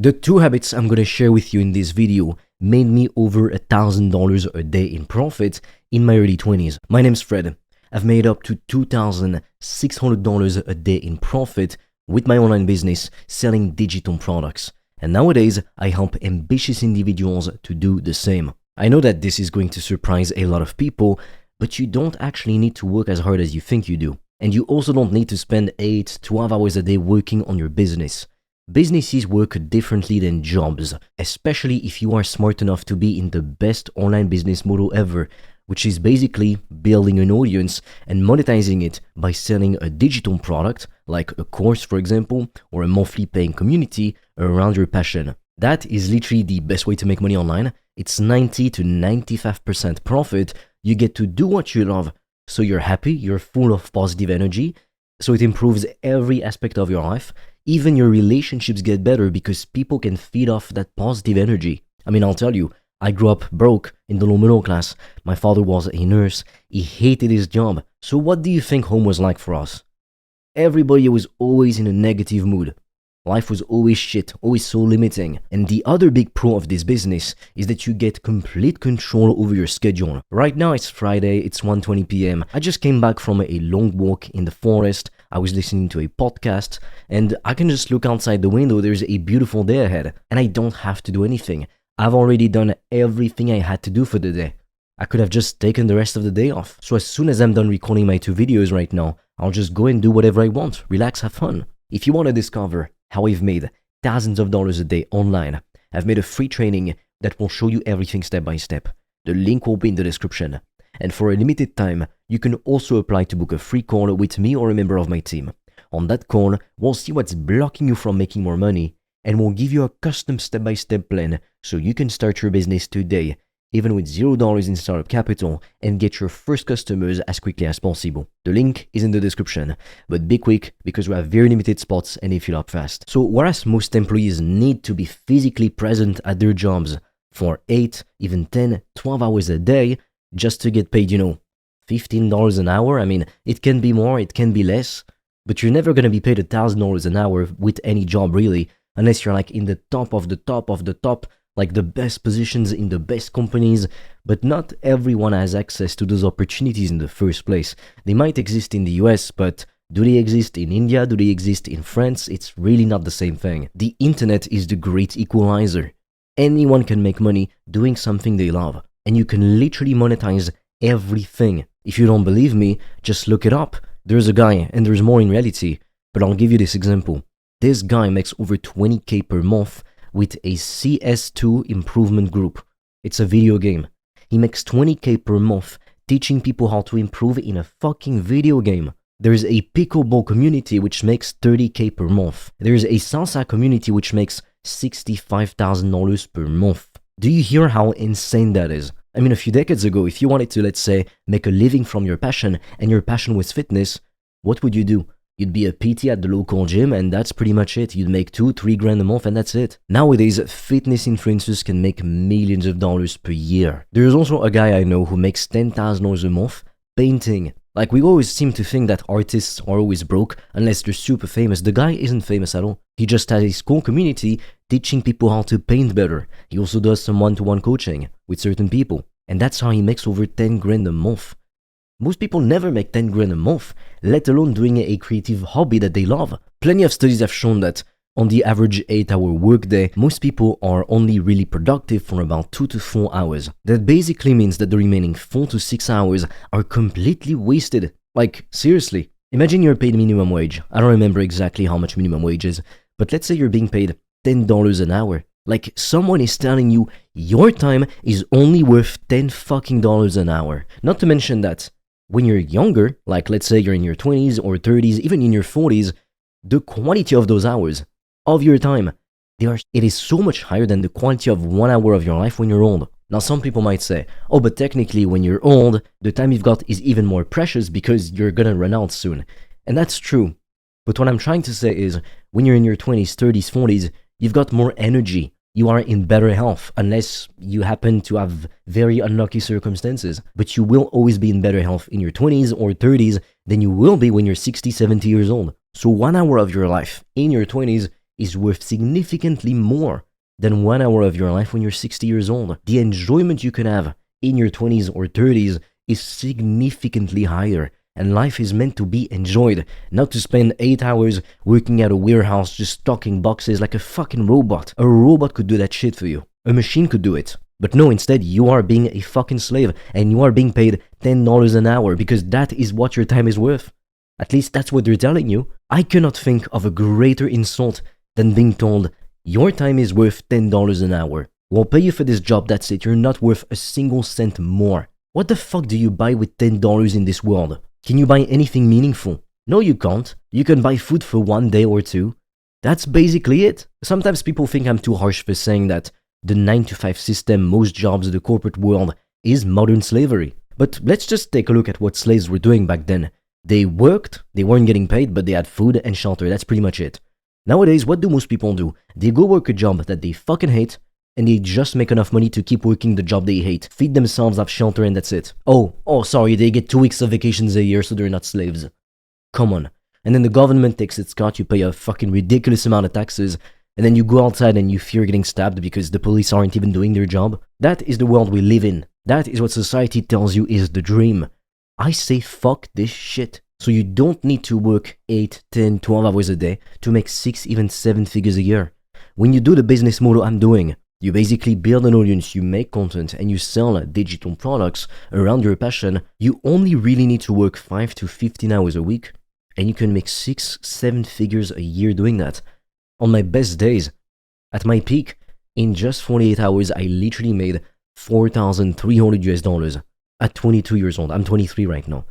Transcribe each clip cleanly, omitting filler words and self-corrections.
The two habits I'm gonna share with you in this video made me over $1,000 a day in profit in my early 20s. My name's Fred. I've made up to $2,600 a day in profit with my online business selling digital products. And nowadays, I help ambitious individuals to do the same. I know that this is going to surprise a lot of people, but you don't actually need to work as hard as you think you do. And you also don't need to spend 8-12 hours a day working on your business. Businesses work differently than jobs, especially if you are smart enough to be in the best online business model ever, which is basically building an audience and monetizing it by selling a digital product, like a course for example, or a monthly paying community around your passion. That is literally the best way to make money online. It's 90 to 95% profit. You get to do what you love, so you're happy, you're full of positive energy, so it improves every aspect of your life. Even your relationships get better because people can feed off that positive energy. I mean, I'll tell you, I grew up broke in the low middle class. My father was a nurse. He hated his job. So what do you think home was like for us? Everybody was always in a negative mood. Life was always shit, always so limiting. And the other big pro of this business is that you get complete control over your schedule. Right now it's Friday, it's 1:20 p.m. I just came back from a long walk in the forest. I was listening to a podcast and I can just look outside the window. There's a beautiful day ahead and I don't have to do anything. I've already done everything I had to do for the day. I could have just taken the rest of the day off. So as soon as I'm done recording my 2 videos right now, I'll just go and do whatever I want. Relax, have fun. If you want to discover how I've made thousands of dollars a day online, I've made a free training that will show you everything step by step. The link will be in the description. And for a limited time, you can also apply to book a free call with me or a member of my team. On that call, we'll see what's blocking you from making more money, and we'll give you a custom step-by-step plan so you can start your business today, even with $0 in startup capital, and get your first customers as quickly as possible. The link is in the description, but be quick because we have very limited spots and they fill up fast. So whereas most employees need to be physically present at their jobs for 8, even 10, 12 hours a day just to get paid, $15 an hour, I mean, it can be more, it can be less, but you're never going to be paid $1,000 an hour with any job really, unless you're like in the top of the top of the top, like the best positions in the best companies. But not everyone has access to those opportunities in the first place. They might exist in the US, but do they exist in India? Do they exist in France? It's really not the same thing. The internet is the great equalizer. Anyone can make money doing something they love, and you can literally monetize everything. If you don't believe me, just look it up. There's a guy, and there's more in reality, but I'll give you this example. This guy makes over 20k per month with a CS2 improvement group. It's a video game. He makes 20k per month teaching people how to improve in a fucking video game. There's a pickleball community which makes 30k per month. There's a salsa community which makes $65,000 per month. Do you hear how insane that is? I mean, a few decades ago, if you wanted to, let's say, make a living from your passion, and your passion was fitness, what would you do? You'd be a PT at the local gym, and that's pretty much it. You'd make 2-3 grand a month, and that's it. Nowadays, fitness influencers can make millions of dollars per year. There's also a guy I know who makes $10,000 a month painting. Like, we always seem to think that artists are always broke unless they're super famous. The guy isn't famous at all. He just has a school community teaching people how to paint better. He also does some one-to-one coaching with certain people. And that's how he makes over 10 grand a month. Most people never make 10 grand a month, let alone doing a creative hobby that they love. Plenty of studies have shown that on the average 8-hour workday, most people are only really productive for about 2 to 4 hours. That basically means that the remaining 4 to 6 hours are completely wasted. Like, seriously. Imagine you're paid minimum wage. I don't remember exactly how much minimum wage is, but let's say you're being paid $10 an hour. Like, someone is telling you your time is only worth $10 fucking an hour. Not to mention that when you're younger, like let's say you're in your 20s or 30s, even in your 40s, the quality of those hours of your time, it is so much higher than the quality of 1 hour of your life when you're old. Now, some people might say, oh, but technically when you're old, the time you've got is even more precious because you're gonna run out soon. And that's true. But what I'm trying to say is, when you're in your 20s, 30s, 40s, you've got more energy. You are in better health, unless you happen to have very unlucky circumstances. But you will always be in better health in your 20s or 30s than you will be when you're 60, 70 years old. So 1 hour of your life in your 20s is worth significantly more than 1 hour of your life when you're 60 years old. The enjoyment you can have in your 20s or 30s is significantly higher. And life is meant to be enjoyed, not to spend 8 hours working at a warehouse just stocking boxes like a fucking robot. A robot could do that shit for you. A machine could do it. But no, instead, you are being a fucking slave and you are being paid $10 an hour because that is what your time is worth. At least that's what they're telling you. I cannot think of a greater insult than being told, your time is worth $10 an hour. We'll pay you for this job, that's it. You're not worth a single cent more. What the fuck do you buy with $10 in this world? Can you buy anything meaningful? No, you can't. You can buy food for 1 day or 2. That's basically it. Sometimes people think I'm too harsh for saying that the 9-to-5 system, most jobs in the corporate world, is modern slavery. But let's just take a look at what slaves were doing back then. They worked, they weren't getting paid, but they had food and shelter. That's pretty much it. Nowadays, what do most people do? They go work a job that they fucking hate, and they just make enough money to keep working the job they hate, feed themselves, have shelter, and that's it. Oh, sorry, they get 2 weeks of vacations a year, so they're not slaves. Come on. And then the government takes its cut, you pay a fucking ridiculous amount of taxes, and then you go outside and you fear getting stabbed because the police aren't even doing their job. That is the world we live in. That is what society tells you is the dream. I say fuck this shit. So you don't need to work 8, 10, 12 hours a day to make 6, even 7 figures a year. When you do the business model I'm doing, you basically build an audience, you make content, and you sell digital products around your passion. You only really need to work 5 to 15 hours a week, and you can make 6, 7 figures a year doing that. On my best days, at my peak, in just 48 hours, I literally made $4,300 at 22 years old. I'm 23 right now.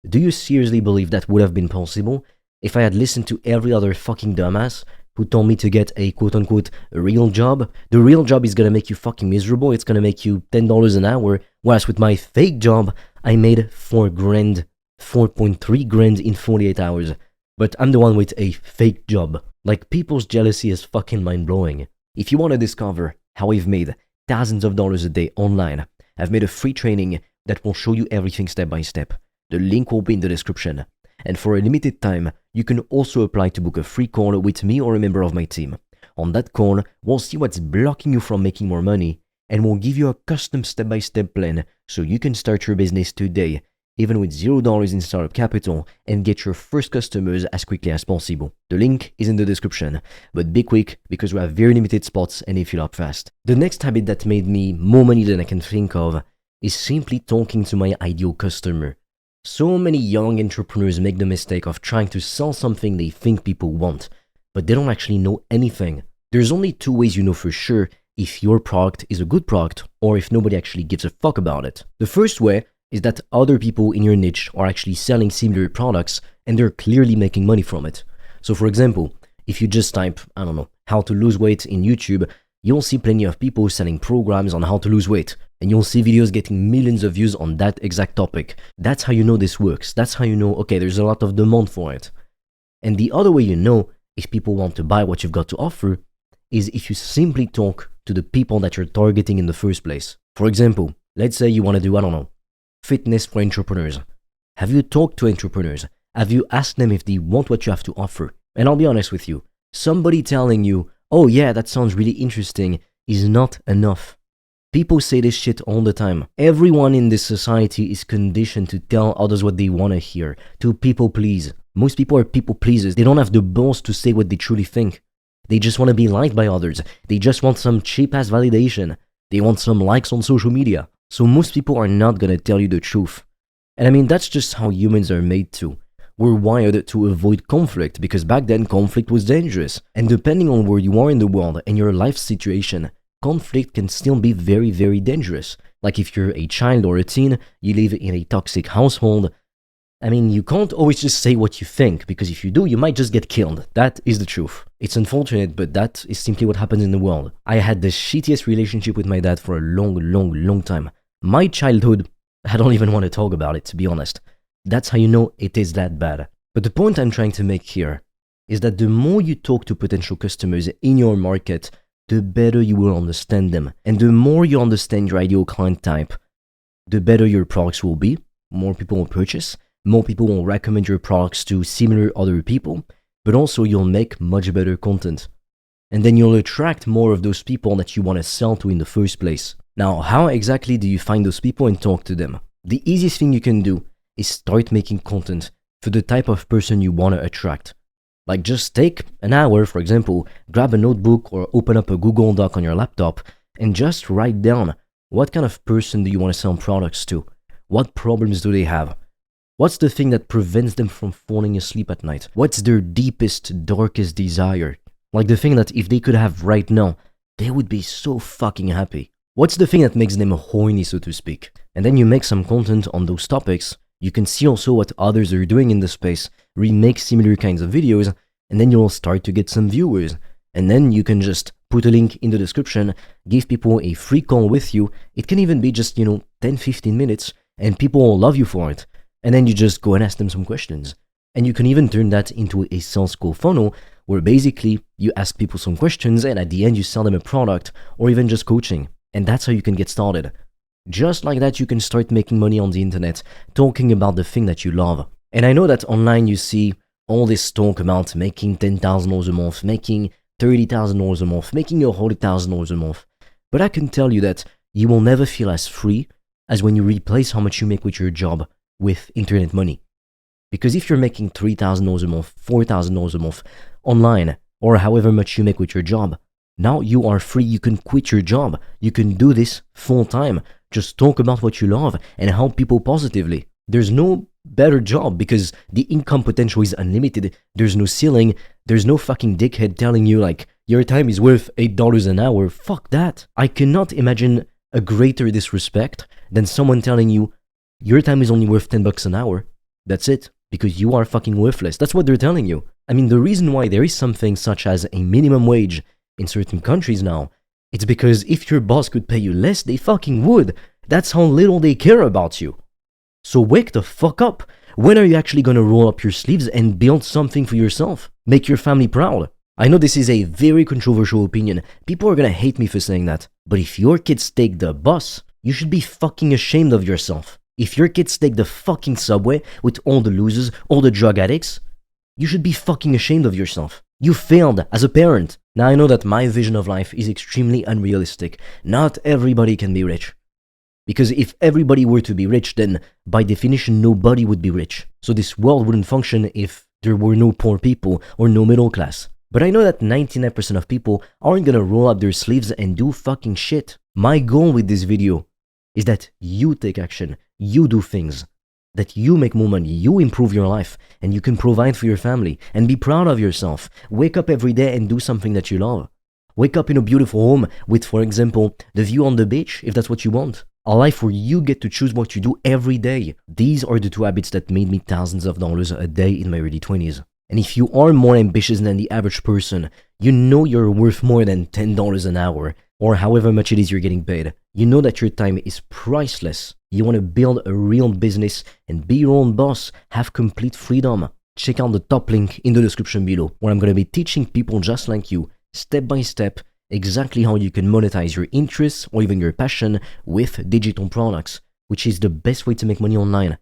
Do you seriously believe that would have been possible if I had listened to every other fucking dumbass who told me to get a quote-unquote real job? The real job is gonna make you fucking miserable. It's gonna make you $10 an hour. Whereas with my fake job, I made $4.3 grand in 48 hours. But I'm the one with a fake job. Like, people's jealousy is fucking mind-blowing. If you want to discover how I've made thousands of dollars a day online, I've made a free training that will show you everything step by step. The link will be in the description. And for a limited time, you can also apply to book a free call with me or a member of my team. On that call, we'll see what's blocking you from making more money, and we'll give you a custom step-by-step plan so you can start your business today, even with $0 in startup capital, and get your first customers as quickly as possible. The link is in the description, but be quick because we have very limited spots and they fill up fast. The next habit that made me more money than I can think of is simply talking to my ideal customer. So many young entrepreneurs make the mistake of trying to sell something they think people want, but they don't actually know anything. There's only 2 ways you know for sure if your product is a good product or if nobody actually gives a fuck about it. The first way is that other people in your niche are actually selling similar products and they're clearly making money from it. So for example, if you just type, I don't know, how to lose weight in YouTube, you'll see plenty of people selling programs on how to lose weight. And you'll see videos getting millions of views on that exact topic. That's how you know this works. That's how you know, okay, there's a lot of demand for it. And the other way you know if people want to buy what you've got to offer is if you simply talk to the people that you're targeting in the first place. For example, let's say you want to do, I don't know, fitness for entrepreneurs. Have you talked to entrepreneurs? Have you asked them if they want what you have to offer? And I'll be honest with you, somebody telling you, oh yeah, that sounds really interesting, is not enough. People say this shit all the time. Everyone in this society is conditioned to tell others what they want to hear, to people please. Most people are people pleasers. They don't have the balls to say what they truly think. They just want to be liked by others. They just want some cheap-ass validation. They want some likes on social media. So most people are not gonna tell you the truth. And I mean, that's just how humans are made to. We're wired to avoid conflict because back then conflict was dangerous. And depending on where you are in the world and your life situation, conflict can still be very, very dangerous. Like if you're a child or a teen, you live in a toxic household. I mean, you can't always just say what you think, because if you do, you might just get killed. That is the truth. It's unfortunate, but that is simply what happens in the world. I had the shittiest relationship with my dad for a long time. My childhood, I don't even want to talk about it, to be honest. That's how you know it is that bad. But the point I'm trying to make here is that the more you talk to potential customers in your market, the better you will understand them. And the more you understand your ideal client type, the better your products will be. More people will purchase. More people will recommend your products to similar other people. But also you'll make much better content. and then you'll attract more of those people that you want to sell to in the first place. Now, how exactly do you find those people and talk to them? The easiest thing you can do is start making content for the type of person you want to attract. Like just take an hour, for example, grab a notebook or open up a Google Doc on your laptop and just write down what kind of person do you want to sell products to? What problems do they have? What's the thing that prevents them from falling asleep at night? What's their deepest, darkest desire? Like the thing that if they could have right now, they would be so fucking happy. What's the thing that makes them horny, so to speak? And then you make some content on those topics. You can see also what others are doing in the space, remake similar kinds of videos, and then you'll start to get some viewers. And then you can just put a link in the description, give people a free call with you. It can even be just, 10-15 minutes, and people will love you for it. And then you just go and ask them some questions. And you can even turn that into a sales call funnel, where basically you ask people some questions, and at the end you sell them a product, or even just coaching. And that's how you can get started. Just like that, you can start making money on the internet, talking about the thing that you love. And I know that online you see all this talk about making $10,000 a month, making $30,000 a month, making $100,000 a month. But I can tell you that you will never feel as free as when you replace how much you make with your job with internet money. Because if you're making $3,000 a month, $4,000 a month online, or however much you make with your job, now you are free. You can quit your job. You can do this full time. Just talk about what you love and help people positively. There's no better job because the income potential is unlimited. There's no ceiling. There's no fucking dickhead telling you like your time is worth $8 an hour. Fuck that. I cannot imagine a greater disrespect than someone telling you your time is only worth $10 an hour. That's it. Because you are fucking worthless. That's what they're telling you. I mean, the reason why there is something such as a minimum wage in certain countries now, it's because if your boss could pay you less, they fucking would. That's how little they care about you. So wake the fuck up. When are you actually gonna roll up your sleeves and build something for yourself? Make your family proud. I know this is a very controversial opinion. People are gonna hate me for saying that. But if your kids take the bus, you should be fucking ashamed of yourself. If your kids take the fucking subway with all the losers, all the drug addicts, you should be fucking ashamed of yourself. You failed as a parent. Now I know that my vision of life is extremely unrealistic. Not everybody can be rich. Because if everybody were to be rich, then by definition nobody would be rich. So this world wouldn't function if there were no poor people or no middle class. But I know that 99% of people aren't gonna roll up their sleeves and do fucking shit. My goal with this video is that you take action, you do things, that you make more money, you improve your life, and you can provide for your family and be proud of yourself. Wake up every day and do something that you love. Wake up in a beautiful home with, for example, the view on the beach, if that's what you want. A life where you get to choose what you do every day. These are the two habits that made me thousands of dollars a day in my early 20s. And if you are more ambitious than the average person, you know you're worth more than $10 an hour, or however much it is you're getting paid. You know that your time is priceless. You want to build a real business and be your own boss, have complete freedom. Check out the top link in the description below, where I'm going to be teaching people just like you, step by step, exactly how you can monetize your interests or even your passion with digital products, which is the best way to make money online.